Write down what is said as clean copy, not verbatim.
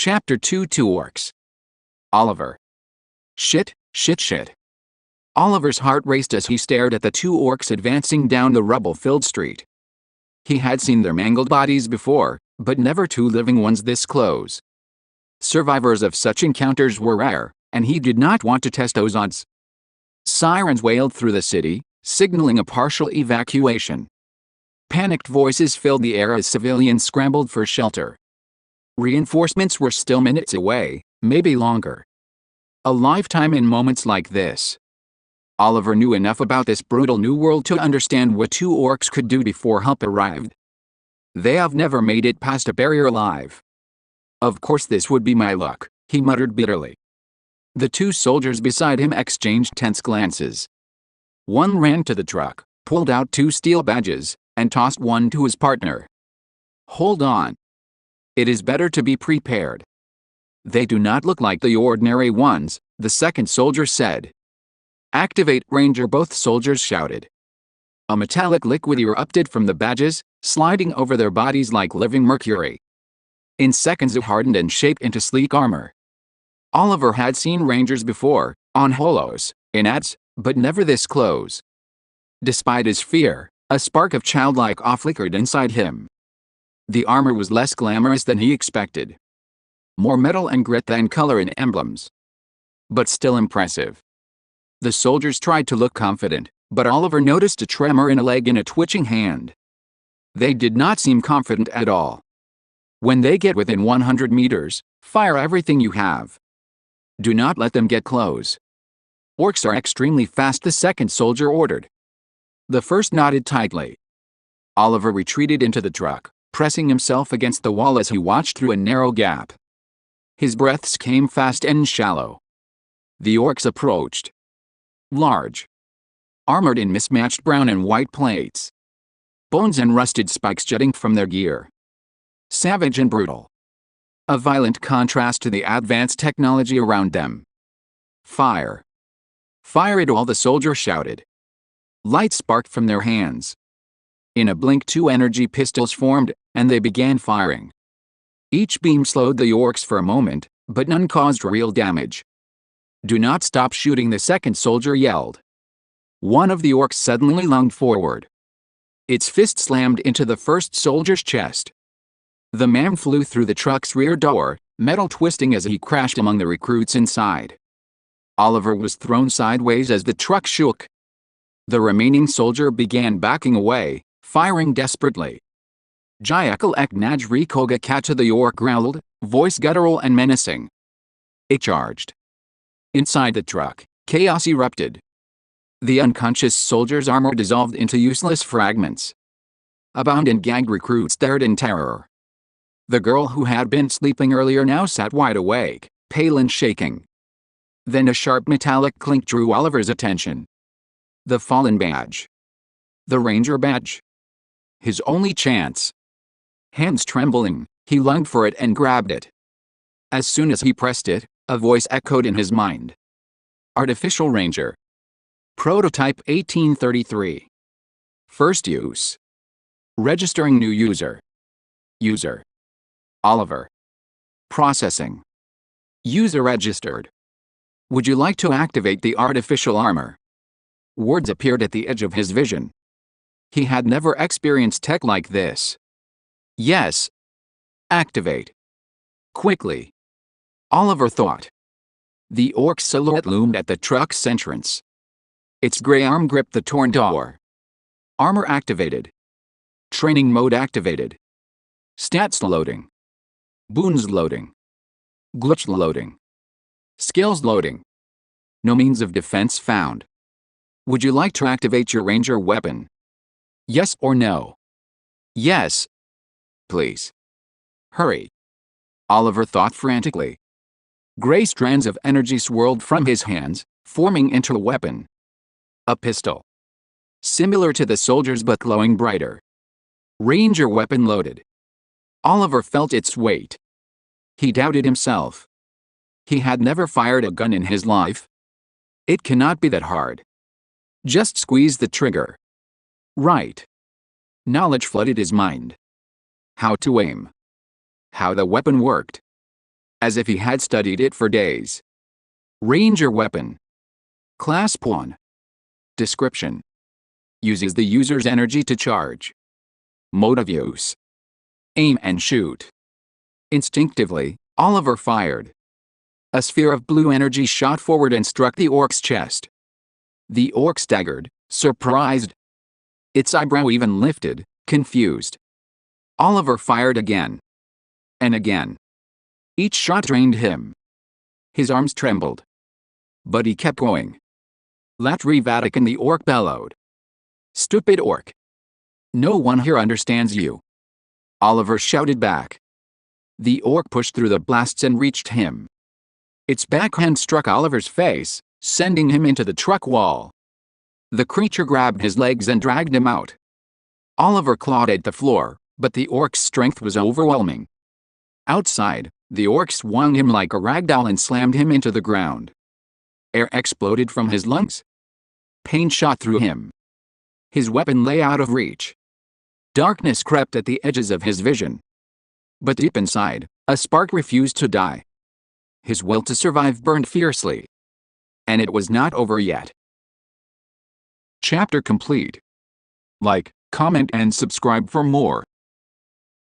Chapter 2 Two Orks. Oliver. Shit. Oliver's heart raced as he stared at the two orcs advancing down the rubble-filled street. He had seen their mangled bodies before, but never two living ones this close. Survivors of such encounters were rare, and he did not want to test those odds. Sirens wailed through the city, signaling a partial evacuation. Panicked voices filled the air as civilians scrambled for shelter. Reinforcements were still minutes away, maybe longer. A lifetime in moments like this. Oliver knew enough about this brutal new world to understand what two orcs could do before help arrived. They have never made it past a barrier alive. Of course this would be my luck, he muttered bitterly. The two soldiers beside him exchanged tense glances. One ran to the truck, pulled out two steel badges, and tossed one to his partner. Hold on. It is better to be prepared. They do not look like the ordinary ones, the second soldier said. Activate Ranger, both soldiers shouted. A metallic liquid erupted from the badges, sliding over their bodies like living mercury. In seconds it hardened and shaped into sleek armor. Oliver had seen Rangers before, on holos, in ads, but never this close. Despite his fear, a spark of childlike awe flickered inside him. The armor was less glamorous than he expected. More metal and grit than color and emblems. But still impressive. The soldiers tried to look confident, but Oliver noticed a tremor in a leg and a twitching hand. They did not seem confident at all. When they get within 100 meters, fire everything you have. Do not let them get close. Orcs are extremely fast, the second soldier ordered. The first nodded tightly. Oliver retreated into the truck, pressing himself against the wall as he watched through a narrow gap. His breaths came fast and shallow. The orcs approached. Large. Armored in mismatched brown and white plates. Bones and rusted spikes jutting from their gear. Savage and brutal. A violent contrast to the advanced technology around them. Fire. Fire it all, the soldier shouted. Light sparked from their hands. In a blink, two energy pistols formed, and they began firing. Each beam slowed the orcs for a moment, but none caused real damage. Do not stop shooting, the second soldier yelled. One of the orcs suddenly lunged forward. Its fist slammed into the first soldier's chest. The man flew through the truck's rear door, metal twisting as he crashed among the recruits inside. Oliver was thrown sideways as the truck shook. The remaining soldier began backing away, firing desperately. Jayakal ek Najri Koga Kata, the orc growled, voice guttural and menacing. It charged. Inside the truck, chaos erupted. The unconscious soldier's armor dissolved into useless fragments. A bound and gagged recruit stared in terror. The girl who had been sleeping earlier now sat wide awake, pale and shaking. Then a sharp metallic clink drew Oliver's attention. The fallen badge. The Ranger badge. His only chance. Hands trembling, he lunged for it and grabbed it. As soon as he pressed it, a voice echoed in his mind. Artificial Ranger. Prototype 1833. First use. Registering new user. User. Oliver. Processing. User registered. Would you like to activate the artificial armor? Words appeared at the edge of his vision. He had never experienced tech like this. Yes. Activate. Quickly. Oliver thought. The orc silhouette loomed at the truck's entrance. Its gray arm gripped the torn door. Armor activated. Training mode activated. Stats loading. Boons loading. Glitch loading. Skills loading. No means of defense found. Would you like to activate your ranger weapon? Yes or no? Yes. Please. Hurry. Oliver thought frantically. Gray strands of energy swirled from his hands, forming into a weapon. A pistol. Similar to the soldier's but glowing brighter. Ranger weapon loaded. Oliver felt its weight. He doubted himself. He had never fired a gun in his life. It cannot be that hard. Just squeeze the trigger. Right. Knowledge flooded his mind. How to aim. How the weapon worked. as if he had studied it for days. Ranger weapon. Class 1. Description: uses the user's energy to charge. Mode of use: aim and shoot. Instinctively, Oliver fired. A sphere of blue energy shot forward and struck the orc's chest. The orc staggered, surprised. Its eyebrow even lifted, confused. Oliver fired again. And again. Each shot drained him. His arms trembled. But he kept going. Latri Vatican, the orc bellowed. Stupid orc. No one here understands you. Oliver shouted back. The orc pushed through the blasts and reached him. Its backhand struck Oliver's face, sending him into the truck wall. The creature grabbed his legs and dragged him out. Oliver clawed at the floor, but the orc's strength was overwhelming. Outside, the orc swung him like a ragdoll and slammed him into the ground. Air exploded from his lungs. Pain shot through him. His weapon lay out of reach. Darkness crept at the edges of his vision. But deep inside, a spark refused to die. His will to survive burned fiercely. And it was not over yet. Chapter complete. Like, comment and subscribe for more.